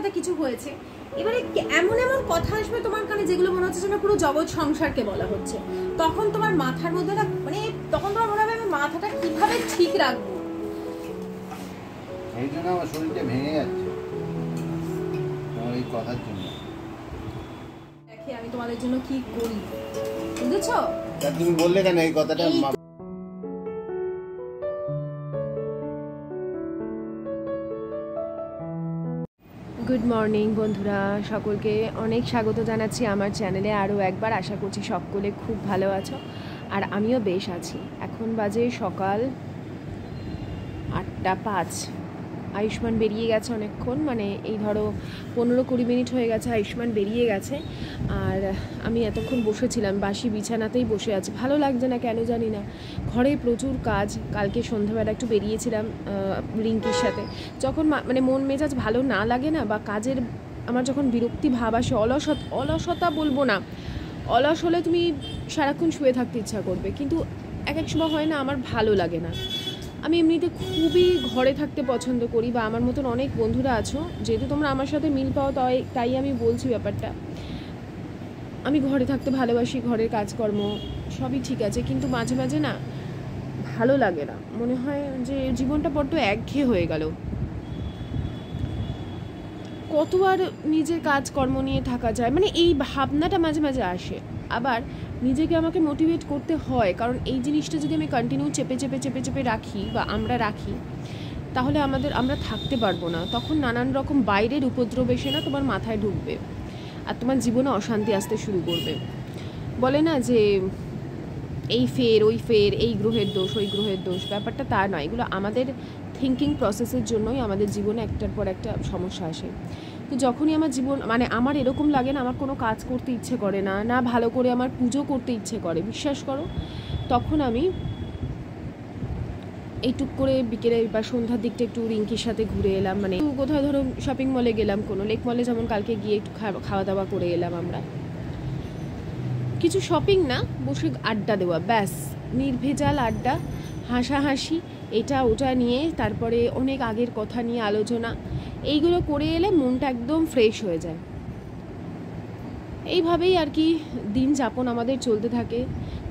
সাথে কিছু হয়েছে, এবারে এমন এমন কথা আসবে তোমার কানে যেগুলো মনে হচ্ছে যেন পুরো জগৎ সংসারকে বলা হচ্ছে। তখন তোমার মাথার মধ্যে মানে তখন তোমার মনে হবে আমি মাথাটা কিভাবে ঠিক রাখবো। এই জন্য আমার শরীরটা ভেঙে যাচ্ছে ওই কথার জন্য। দেখি আমি তোমাদের জন্য কি করি, বুঝেছো? তুমি বললে কেন এই কথাটা? গুড মর্নিং বন্ধুরা, সকলকে অনেক স্বাগত জানাচ্ছি আমার চ্যানেলে আরও একবার। আশা করছি সকলে খুব ভালো আছো, আর আমিও বেশ আছি। এখন বাজে সকাল 8:05। আয়ুষ্মান বেরিয়ে গেছে অনেকক্ষণ, মানে এই ধরো 15-20 মিনিট হয়ে গেছে আয়ুষ্মান বেরিয়ে গেছে। আর আমি এতক্ষণ বসেছিলাম, বাসি বিছানাতেই বসে আছি, ভালো লাগছে না কেন জানি না। ঘরে প্রচুর কাজ, কালকে সন্ধ্যাবেলা একটু বেরিয়েছিলাম রিঙ্কির সাথে। যখন মানে মন মেজাজ ভালো না লাগে না, বা কাজের আমার যখন বিরক্তি ভাব আসে, অলসতা বলবো না, অলস হলে তুমি সারাক্ষণ শুয়ে থাকতে ইচ্ছা করবে, কিন্তু এক এক সময় হয় না, আমার ভালো লাগে না। আমি এমনিতে খুবই ঘরে থাকতে পছন্দ করি, বা আমার মতন অনেক বন্ধুরা আছো, যেহেতু তোমরা আমার সাথে মিল পাও তাই আমি বলছি ব্যাপারটা। আমি ঘরে থাকতে ভালোবাসি, ঘরের কাজকর্ম সবই ঠিক আছে, কিন্তু মাঝে মাঝে না ভালো লাগে না, মনে হয় যে জীবনটা বড্ড একঘেয়ে হয়ে গেল। কত আর নিজের কাজকর্ম নিয়ে থাকা যায়, মানে এই ভাবনাটা মাঝে মাঝে আসে। আবার নিজেকে আমাকে মোটিভেট করতে হয়, কারণ এই জিনিসটা যদি আমি কন্টিনিউ চেপে চেপে রাখি, বা আমরা রাখি, তাহলে আমরা থাকতে পারবো না। তখন নানান রকম বাইরের উপদ্রব এসে না তোমার মাথায় ঢুকবে, আর তোমার জীবনে অশান্তি আসতে শুরু করবে। বলে না যে এই ফের ওই ফের, এই গ্রহের দোষ ওই গ্রহের দোষ, ব্যাপারটা তা নয়। এগুলো আমাদের থিঙ্কিং প্রসেসের জন্যই আমাদের জীবনে একটার পর একটা সমস্যা আসে। তো যখনই আমার জীবন মানে আমার এরকম লাগে না, আমার কোনো কাজ করতে ইচ্ছে করে না, না ভালো করে আমার পুজো করতে ইচ্ছে করে, বিশ্বাস করো, তখন আমি এইটুক করে বিকেলে বা সন্ধ্যার দিকটা একটু রিঙ্কির সাথে ঘুরে এলাম, মানে কোথাও ধরো শপিং মলে গেলাম, কোনো লেক মলে, যেমন কালকে গিয়ে একটু খাওয়া দাওয়া করে এলাম আমরা। কিছু শপিং না, বসে আড্ডা দেওয়া, ব্যাস, নির্ভেজাল আড্ডা, হাসাহাসি, এটা ওটা নিয়ে, তারপরে অনেক আগের কথা নিয়ে আলোচনা, এইগুলো করে এলে মনটা একদম ফ্রেশ হয়ে যায়। এইভাবেই আর কি দিন যাপন আমাদের চলতে থাকে।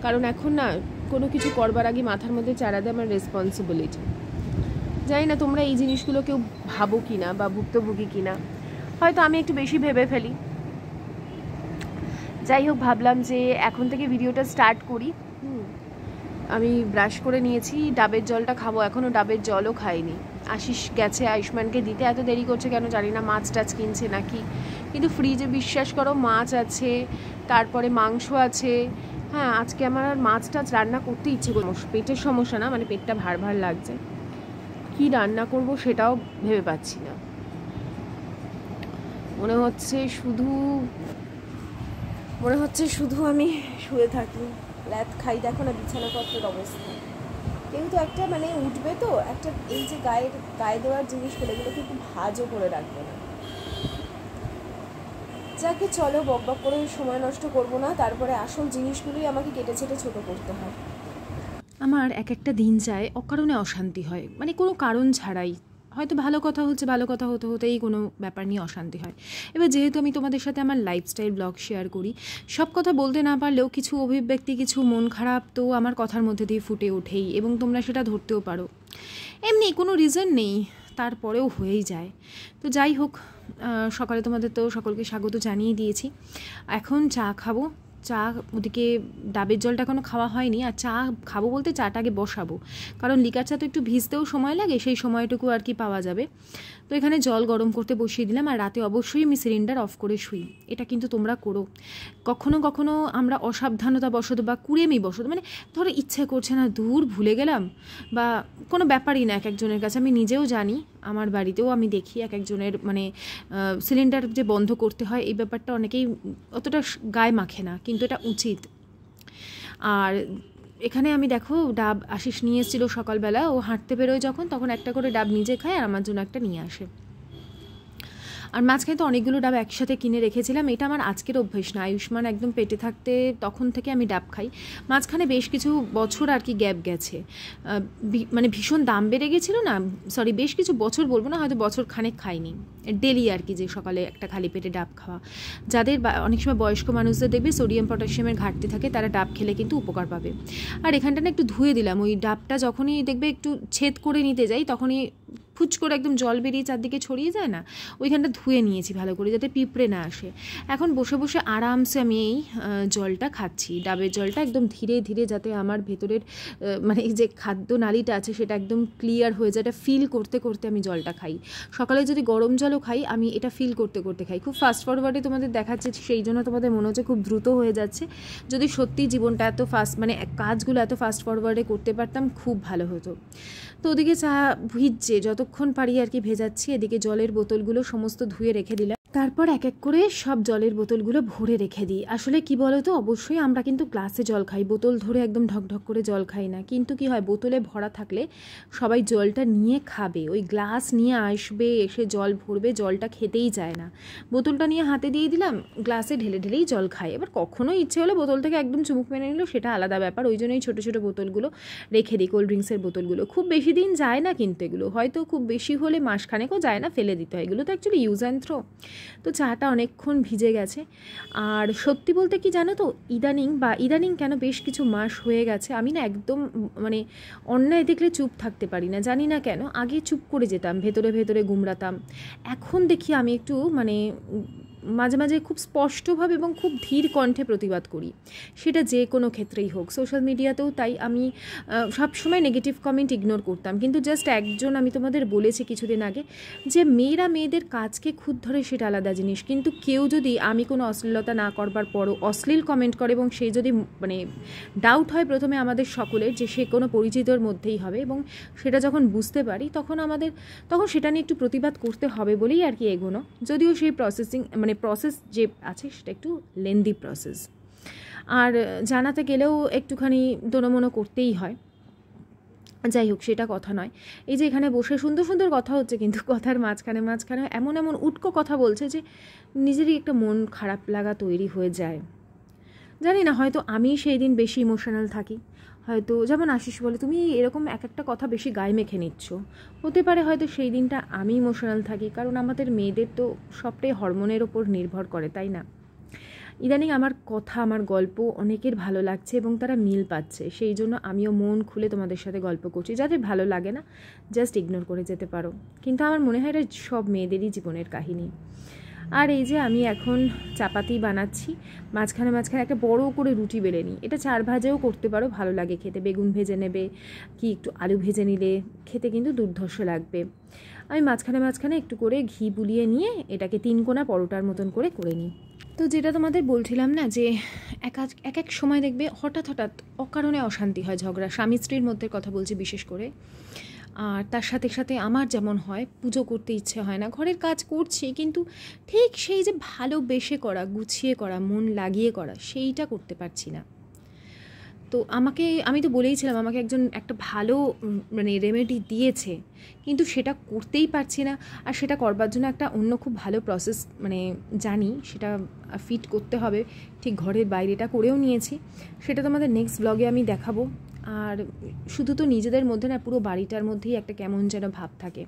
কারণ এখন না কোনো কিছু করবার আগে মাথার মধ্যে চারা দেয় আমার রেসপন্সিবিলিটি। জানি না তোমরা এই জিনিসগুলো কেউ ভাবো কি না, বা ভুক্তভোগী কি না, হয়তো আমি একটু বেশি ভেবে ফেলি। যাই হোক, ভাবলাম যে এখন থেকে ভিডিওটা স্টার্ট করি। আমি ব্রাশ করে নিয়েছি, ডাবের জলটা খাবো, এখনও ডাবের জলও খাইনি। আশিস গেছে আয়ুষ্মানকে দিতে, এত দেরি করছে কেন জানি না, মাছ টাছ কিনছে নাকি, কিন্তু ফ্রিজে বিশ্বাস করো মাছ আছে, তারপরে মাংস আছে। হ্যাঁ, আজকে আমার আর মাছ টাছ রান্না করতে ইচ্ছে করে, পেটের সমস্যা না, মানে পেটটা ভার ভার লাগছে, কি রান্না করব সেটাও ভেবে পাচ্ছি না। মনে হচ্ছে শুধু আমি শুয়ে থাকি, ল্যাদ খাই। দেখো না বিছানাপত্রের অবস্থা, কেউ তো একটা মানে উঠবে, তো একটা এই যে গায়ে দেওয়ার জিনিসগুলো, এগুলো কিন্তু ভাঁজও করে রাখবে না। যাকে চলো, বকবক করে সময় নষ্ট করবো না, তারপরে আসল জিনিসগুলোই আমাকে কেটে ছেটে ছোটো করতে হয়। আমার এক একটা দিন যায় অকারণে অশান্তি হয়, মানে কোনো কারণ ছাড়াই, হয়তো ভালো কথা হতে হতেই কোনো ব্যাপার নিয়ে অশান্তি হয়। এবার যেহেতু আমি তোমাদের সাথে আমার লাইফস্টাইল ব্লগ শেয়ার করি, সব কথা বলতে না পারলেও কিছু অভিব্যক্তি, কিছু মন খারাপ তো আমার কথার মধ্যে দিয়ে ফুটে ওঠেই, এবং তোমরা সেটা ধরতেও পারো। এমনি কোনো রিজন নেই, তারপরেও হয়েই যায়। তো যাই হোক, সকালে তোমাদের তো সকলকে স্বাগত জানিয়ে দিয়েছি। এখন চা খাবো, চা ওদিকে ডাবের জলটা এখনও খাওয়া হয়নি, আর চা খাবো বলতে চাটা আগে বসাবো, কারণ লিকার চা তো একটু ভিজতেও সময় লাগে, সেই সময়টুকু আর কি পাওয়া যাবে। তো এখানে জল গরম করতে বসিয়ে দিলাম, আর রাতে অবশ্যই আমি সিলিন্ডার অফ করে শুই। এটা কিন্তু তোমরা করো। কখনো কখনো আমরা অসাবধানতা বশত বা কুড়েমি বশত, মানে ধরো ইচ্ছে করছে না, দূর ভুলে গেলাম, বা কোনো ব্যাপারই না এক একজনের কাছে, আমি নিজেও জানি, আমার বাড়িতেও আমি দেখি এক একজনের মানে সিলিন্ডার যে বন্ধ করতে হয়, এই ব্যাপারটা অনেকেই অতটা গায়ে মাখে না, কিন্তু এটা উচিত। আর এখানে আমি দেখো ডাব আশিস নিয়ে এসেছিলো সকালবেলা, ও হাঁটতে বেরোয় যখন, তখন একটা করে ডাব নিজে খায়, আর আমার জন্য একটা নিয়ে আসে। আর মাঝখানে তো অনেকগুলো ডাব একসাথে কিনে রেখেছিলাম। এটা আমার আজকের অভ্যেস না, আয়ুষ্মান একদম পেটে থাকতে তখন থেকে আমি ডাব খাই। মাঝখানে বেশ কিছু বছর আর কি গ্যাপ গেছে, মানে ভীষণ দাম বেড়ে গেছিলো না, সরি বেশ কিছু বছর বলবো না, হয়তো বছর খানেক খাইনি ডেলি আর কি, যে সকালে একটা খালি পেটে ডাব খাওয়া। যাদের অনেক সময় বয়স্ক মানুষদের দেখবে সোডিয়াম পটাশিয়ামের ঘাটতি থাকে, তারা ডাব খেলে কিন্তু উপকার পাবে। আর এখানটা না একটু ধুয়ে দিলাম, ওই ডাবটা যখনই দেখবে একটু ছেদ করে নিতে যাই তখনই ফুচ করে একদম জল বেরিয়ে চারদিকে ছড়িয়ে যায় না, ওইখানটা ধুয়ে নিয়েছি ভালো করে যাতে পিঁপড়ে না আসে। এখন বসে বসে আরামসে আমি এই জলটা খাচ্ছি, ডাবের জলটা একদম ধীরে ধীরে, যাতে আমার ভেতরের মানে যে খাদ্য নালীটা আছে সেটা একদম ক্লিয়ার হয়ে যায়, এটা ফিল করতে করতে আমি জলটা খাই। সকালে যদি গরম জলও খাই আমি এটা ফিল করতে করতে খাই। খুব ফাস্ট ফরওয়ার্ডে তোমাদের দেখাচ্ছে, সেই জন্য তোমাদের মনে হচ্ছে খুব দ্রুত হয়ে যাচ্ছে। যদি সত্যি জীবনটা এত ফাস্ট, মানে কাজগুলো এত ফাস্ট ফরওয়ার্ডে করতে পারতাম খুব ভালো হতো। তো ওদিকে চা ভিজছে, যতক্ষণ পারি আর কি ভেজাচ্ছি, এদিকে জলের বোতলগুলো সমস্ত ধুয়ে রেখে দিলাম। তারপর এক এক করে সব জলের বোতলগুলো ভরে রেখে দিই। আসলে কি বলো তো, অবশ্যই আমরা কিন্তু গ্লাসে জল খাই, বোতল ধরে একদম ঢকঢক করে জল খাই না। কিন্তু কি হয়, বোতলে ভরা থাকলে সবাই জলটা নিয়ে খাবে, ওই গ্লাস নিয়ে আসবে, এসে জল ভরবে, জলটা খেতেই চায় না। বোতলটা নিয়ে হাতে দিয়ে দিলাম, গ্লাসে ঢেলে ঢেলেই জল খায়। এবার কখনো ইচ্ছে হলে বোতল থেকে একদম চুমুক মেনে নিল, সেটা আলাদা ব্যাপার। ওই জন্যই ছোটো ছোটো বোতলগুলো রেখে দিই, কোল্ড ড্রিঙ্কসের বোতলগুলো। খুব বেশি দিন যায় না কিন্তু এগুলো, হয়তো খুব বেশি হলে মাসখানেকও যায় না, ফেলে দিতে হয়। এগুলো তো অ্যাকচুয়ালি ইউজ অ্যান্ড থ্রো। তো চাটা অনেকক্ষণ ভিজে গেছে। আর সত্যি বলতে কি জানো তো, ইদানিং কেন বেশ কিছু মাস হয়ে গেছে আমি না একদম মানে অন্যায় দেখলে চুপ থাকতে পারি না, জানি না কেন। আগে চুপ করে যেতাম, ভেতরে ভেতরে গুমরাতাম। এখন দেখি আমি একটু মানে মাঝে মাঝে খুব স্পষ্টভাবে এবং খুব ধীর কণ্ঠে প্রতিবাদ করি, সেটা যে কোনো ক্ষেত্রেই হোক। সোশ্যাল মিডিয়াতেও তাই। আমি সবসময় নেগেটিভ কমেন্ট ইগনোর করতাম, কিন্তু জাস্ট একজন, আমি তোমাদের বলেছি কিছুদিন আগে, যে মেয়েরা মেয়েদের কাজকে খুদ ধরে সেটা আলাদা জিনিস, কিন্তু কেউ যদি আমি কোনো অশ্লীলতা না করবার পরও অশ্লীল কমেন্ট করে, এবং সেই যদি মানে ডাউট হয় প্রথমে আমাদের সকলের যে সে কোনো পরিচিতর মধ্যেই হবে, এবং সেটা যখন বুঝতে পারি তখন সেটা নিয়ে একটু প্রতিবাদ করতে হবে বলেই আর কি এগোনো। যদিও সেই প্রসেস যে আছে সেটা একটু লেন্দি প্রসেস, আর জানাতে গেলেও একটুখানি দোনোমনো করতেই হয়। যাই হোক, সেটা কথা নয়। এই যে এখানে বসে সুন্দর সুন্দর কথা হচ্ছে, কিন্তু কথার মাঝখানে এমন উটকো কথা বলছে যে নিজেরই একটা মন খারাপ লাগা তৈরি হয়ে যায়। জানি না, হয়তো আমি সেই দিন বেশি ইমোশনাল থাকি, হয়তো যেমন আশিস বলে তুমি এরকম এক একটা কথা বেশি গায়ে মেখে নিচ্ছ, হতে পারে হয়তো সেই দিনটা আমি ইমোশনাল থাকি, কারণ আমাদের মেয়েদের তো সবটাই হরমোনের ওপর নির্ভর করে, তাই না? ইদানিং আমার কথা, আমার গল্প অনেকের ভালো লাগছে এবং তারা মিল পাচ্ছে, সেই জন্য আমিও মন খুলে তোমাদের সাথে গল্প করছি। যাদের ভালো লাগে না জাস্ট ইগনোর করে যেতে পারো, কিন্তু আমার মনে হয় এটা সব মেয়েদেরই জীবনের কাহিনী। আর এই যে আমি এখন চাপাতি বানাচ্ছি, মাঝখানে একটা বড় করে রুটি বেলে নিই। এটা 4 ভাজেও করতে পারো, ভালো লাগে খেতে। বেগুন ভেজে নেবে কি একটু আলু ভেজে নিলে খেতে কিন্তু দুর্ধর্ষ লাগবে। আমি মাঝখানে একটু করে ঘি বুলিয়ে নিয়ে এটাকে 3 কোনা পরোটার মতন করে নিই। তো যেটা তোমাদের বলছিলাম না, যে এক সময় দেখবে হঠাৎ অকারণে অশান্তি হয়, ঝগড়া, স্বামী স্ত্রীর মধ্যে কথা বলছি বিশেষ করে। আর তার সাথে সাথে আমার যেমন হয়, পুজো করতে ইচ্ছে হয় না, ঘরের কাজ করছি কিন্তু ঠিক সেই যে ভালোবেসে করা, গুছিয়ে করা, মন লাগিয়ে করা, সেইটা করতে পারছি না। তো আমি তো বলেইছিলাম আমাকে একটা ভালো মানে রেমেডি দিয়েছে, কিন্তু সেটা করতেই পারছি না। আর সেটা করবার জন্য একটা অন্য খুব ভালো প্রসেস মানে জানি, সেটা ফিট করতে হবে, ঠিক ঘরের বাইরেটা করেও নিয়েছি। সেটা তোমাদের নেক্সট ব্লগে আমি দেখাবো। আর শুধু তো নিজেদের মধ্যে না, পুরো বাড়িটার মধ্যেই একটা কেমন যেন ভাব থাকে।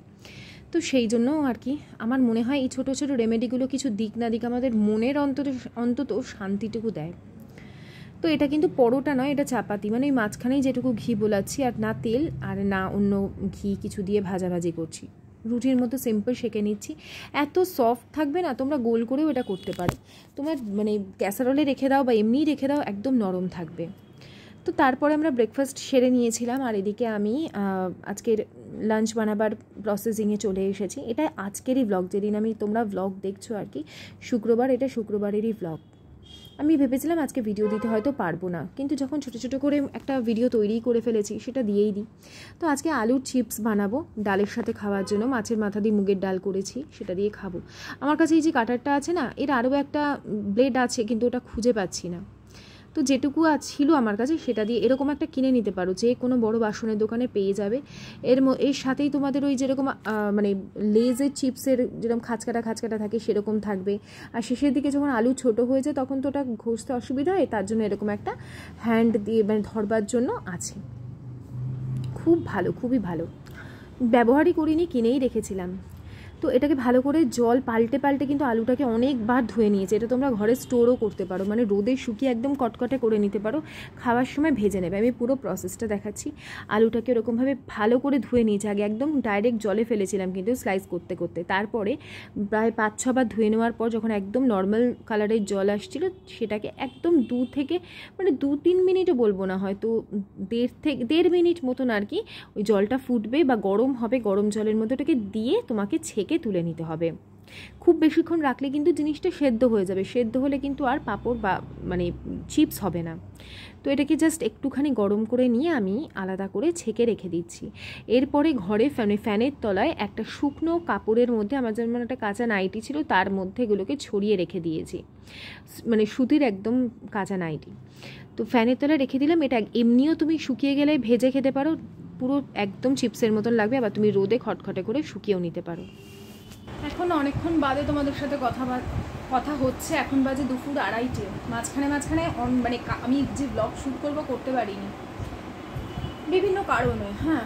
তো সেই জন্য আর কি আমার মনে হয় এই ছোটো ছোটো রেমেডিগুলো কিছু দিক না দিক আমাদের মনের অন্তত শান্তিটুকু দেয়। তো এটা কিন্তু পরোটা নয়, এটা চাপাতি, মানে এই মাঝখানেই যেটুকু ঘি বোলাচ্ছি, আর না তেল আর না অন্য ঘি কিছু দিয়ে ভাজাভাজি করছি। রুটির মতো সিম্পল সেঁকে নিচ্ছি। এত সফট থাকবে না, তোমরা গোল করেও এটা করতে পারো। তোমার মানে ক্যাসারোলে রেখে দাও বা এমনিই রেখে দাও, একদম নরম থাকবে। তো তারপরে আমরা ব্রেকফাস্ট সেরে নিয়েছিলাম, আর এদিকে আমি আজকের লাঞ্চ বানাবার প্রসেসিংয়ে চলে এসেছি। এটা আজকেরই ব্লগ, যেদিন তোমরা ব্লগ দেখছো আর কি, শুক্রবার, এটা শুক্রবারেরই ব্লগ। আমি ভেবেছিলাম আজকে ভিডিও দিতে হয়তো পারবো না, কিন্তু যখন ছোটো ছোটো করে একটা ভিডিও তৈরি করে ফেলেছি সেটা দিয়েই দিই। তো আজকে আলুর চিপস বানাবো ডালের সাথে খাওয়ার জন্য। মাছের মাথা দিয়ে মুগের ডাল করেছি, সেটা দিয়ে খাবো। আমার কাছে এই যে কাটারটা আছে না, এর আরও একটা ব্লেড আছে, কিন্তু ওটা খুঁজে পাচ্ছি না। তো যেটুকু ছিল আমার কাছে সেটা দিয়ে এরকম একটা কিনে নিতে পারো, যে কোনো বড় বাসনের দোকানে পেয়ে যাবে। এর সাথেই তোমাদের ওই যেরকম মানে লেজের চিপসের যেরকম খাঁচকাটা থাকে সেরকম থাকবে। আর শেষের দিকে যখন আলু ছোট হয়ে যায় তখন তো ওটা ঘষতে অসুবিধা হয়, তার জন্য এরকম একটা হ্যান্ড দিয়ে মানে ধরবার জন্য আছে। খুব ভালো, খুবই ভালো, ব্যবহারই করিনি, কিনেই রেখেছিলাম। তো এটাকে ভালো করে জল পাল্টে কিন্তু আলুটাকে অনেকবার ধুয়ে নিয়েছে। এটা তোমরা ঘরে স্টোরও করতে পারো, মানে রোদে শুকিয়ে একদম কটকটে করে নিতে পারো, খাওয়ার সময় ভেজে নেবে। আমি পুরো প্রসেসটা দেখাচ্ছি। আলুটাকে ওরকমভাবে ভালো করে ধুয়ে নিয়েছে, আগে একদম ডাইরেক্ট জলে ফেলেছিলাম কিন্তু স্লাইস করতে তারপরে প্রায় 5-6 বার ধুয়ে নেওয়ার পর যখন একদম নর্মাল কালারের জল আসছিল, সেটাকে একদম 2-3 মিনিটও বলবো না, হয়তো 1.5 মিনিট মতন আর কি ওই জলটা ফুটবে বা গরম হবে, গরম জলের মধ্যে ওটাকে দিয়ে তোমাকে ছেঁকে তুলে নিতে হবে। খুব বেশিক্ষণ রাখলে কিন্তু জিনিসটা সেদ্ধ হয়ে যাবে, সেদ্ধ হলে কিন্তু আর পাঁপড় বা মানে চিপস হবে না। তো এটাকে জাস্ট একটুখানি গরম করে নিয়ে আমি আলাদা করে ছেঁকে রেখে দিচ্ছি। এরপরে ঘরে ফ্যানের তলায় একটা শুকনো কাপড়ের মধ্যে, আমার যেমন একটা কাঁচা নাইটি ছিল তার মধ্যে এগুলোকে ছড়িয়ে রেখে দিয়েছি, মানে সুতির একদম কাঁচা নাইটি। তো ফ্যানের তলায় রেখে দিলাম। এটা এমনিও তুমি শুকিয়ে গেলে ভেজে খেতে পারো, পুরো একদম চিপসের মতন লাগবে, আবার তুমি রোদে খটখটে করে শুকিয়েও নিতে পারো। এখন অনেকক্ষণ বাদে তোমাদের সাথে কথা হচ্ছে, এখন বাজে 2:30। মাঝখানে মানে আমি যে ব্লগ শ্যুট করতে পারিনি বিভিন্ন কারণে। হ্যাঁ,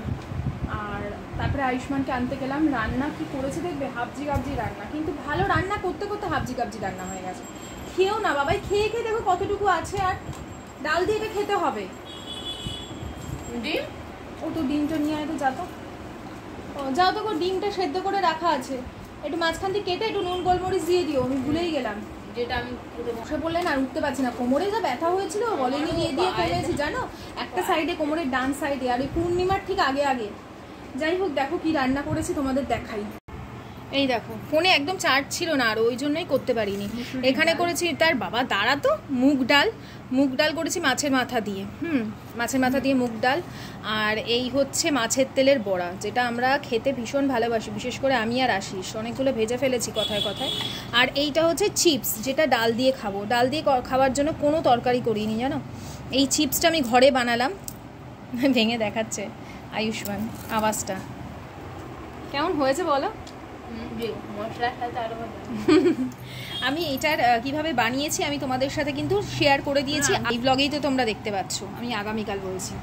আর তারপরে আয়ুষ্মানকে আনতে গেলাম। রান্না কি করেছে দেখবে, হাবজি গাবজি রান্না, কিন্তু ভালো রান্না করতে হাবজি গাবজি রান্না হয়ে গেছে। খেয়েও না বাবাই, খেয়ে দেখো কতটুকু আছে, আর ডাল দিয়ে এটা খেতে হবে। ডিম, ও তো ডিমটা নিয়ে আয় তো, যাও তো ডিমটা সেদ্ধ করে রাখা আছে, একটু মাঝখান দিয়ে কেটে একটু নুন গোলমরিচ দিয়ে দিও, আমি ভুলেই গেলাম, যেটা আমি বসে বললেন আর উঠতে পারছি না, কোমরে যা ব্যথা হয়েছিল বলেনি, দিয়ে কমেছি জানো, একটা সাইডে কোমরের ডান সাইডে, আর এই পূর্ণিমার ঠিক আগে। যাই হোক, দেখো কি রান্না করেছি তোমাদের দেখাই। এই দেখো, ফোনে একদম চার্জ ছিল না, আর ওই জন্যই করতে পারিনি। এখানে করেছি, তার বাবা দাঁড়া তো, মুগ ডাল করেছি মাছের মাথা দিয়ে, মাছের মাথা দিয়ে মুগ ডাল। আর এই হচ্ছে মাছের তেলের বড়া, যেটা আমরা খেতে ভীষণ ভালোবাসি, বিশেষ করে আমি আর আশিস, অনেকগুলো ভেজে ফেলেছি কথায়। আর এইটা হচ্ছে চিপস, যেটা ডাল দিয়ে খাবো। ডাল দিয়ে খাওয়ার জন্য কোনো তরকারি করিনি জানো। এই চিপসটা আমি ঘরে বানালাম, ভেঙে দেখাচ্ছে আয়ুষ্মান আওয়াজটা। কেমন হয়েছে বলো? আমি এটার কিভাবে বানিয়েছি আমি তোমাদের সাথে কিন্তু শেয়ার করে দিয়েছি, এই ব্লগেই তো তোমরা দেখতে পাচ্ছ। আমি আগামীকাল বলছি।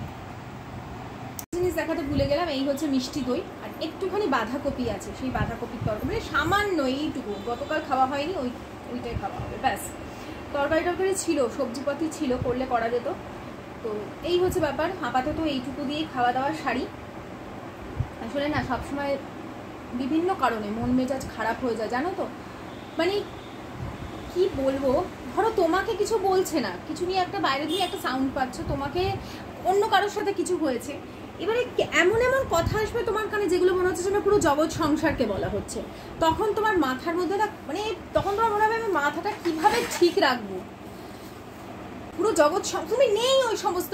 জিনিস দেখাতে ভুলে গেলাম, এই হচ্ছে মিষ্টি দই, আর একটুখানি বাঁধাকপি আছে, সেই বাঁধাকপির তরকারি, মানে সামান্য এইটুকু, গতকাল খাওয়া হয়নি, ওইটাই খাওয়া হবে ব্যাস। তরকারি ছিল, সবজিপাতি ছিল, করলে করা যেত। তো এই হচ্ছে ব্যাপার, আপাতত এইটুকু দিয়েই খাওয়া দাওয়ার সারি। আসলে না, সবসময় বিভিন্ন কারণে মন মেজাজ খারাপ হয়ে যায় জানো তো, মানে কি বলবো, ধরো তোমাকে কিছু বলছে না, কিছু নিয়ে একটা বাইরে দিয়ে একটা সাউন্ড পাচ্ছ, তোমাকে অন্য কারোর সাথে কিছু হয়েছে, এবারে এমন কথা আসবে তোমার কানে যেগুলো মনে হচ্ছে যেন পুরো জগৎ সংসারকে বলা হচ্ছে, তখন তোমার মাথার মধ্যে মানে তখন তোমার মনে হবে আমি মাথাটা কিভাবে ঠিক রাখবো, পুরো জগৎ তুমি নেই ওই সমস্ত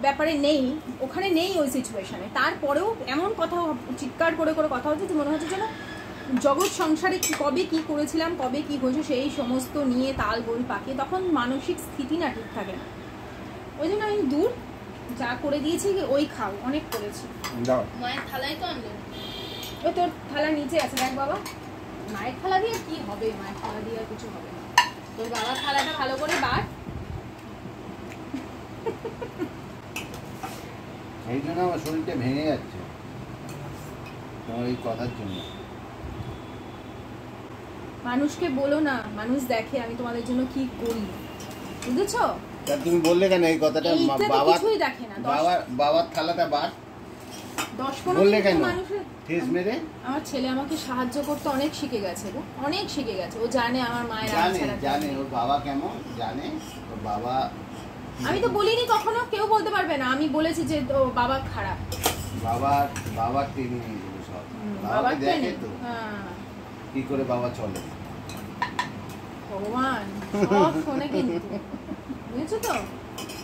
ব্যাপারে, নেই ওখানে, নেই ওই সিচুয়েশনে, তারপরেও এমন কথা চিৎকার করে কথা হচ্ছে যে মনে হচ্ছে যেন জগৎ সংসারে কবে কি করেছিলাম, কবে কি হয়েছে সেই সমস্ত নিয়ে তাল গোল পাকিয়ে, তখন মানসিক স্থিতি না ঠিক থাকে না। ওই জন্য আমি দূর যা করে দিয়েছি ওই খাও, অনেক করেছি। মায়ের থালাই তো আনলে, ওই তোর থালা নিচে আছে দেখ বাবা, মায়ের থালা দিয়ে কি হবে, মায়ের থালা দিয়ে আর কিছু হবে না, তোর বাবার থালাটা ভালো করে বাট। এই জন্য আমার শরীরটা ভেঙে যাচ্ছে তোমার এই কথার জন্য। মানুষকে বলো না, মানুষ দেখে আমি তোমাদের জন্য কি করি, বুঝেছো? তুমি বললে কেন এই কথাটা? কিছুই দেখে না, বাবার থালাটা বাট 10-15 মানুষের ঠেস মেরে। আমার ছেলে আমাকে সাহায্য করতে অনেক শিখে গেছে গো, অনেক শিখে গেছে। ও জানে আমার মায়ের জানে ওর বাবা কেমন, জানে ওর বাবা। আমি তো বলিনি কখনো, কেউ বলতে পারবে না আমি বলেছি যে ও বাবা খারাপ। বাবার ট্রেনিং এগুলো সব বাবাকে দেখে তো কি করে বাবা চলে। ভগবান সব শোনে কিন্তু, বুঝেছো তো?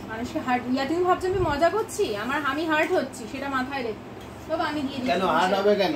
মানুষকে হার্ট, তুমি ভাবছো আমি মজা করছি, আমি হার্ট হচ্ছি, সেটা মাথায় রেখে। তবে আমি দিয়ে দিই। কেন হার্ট হবে কেন?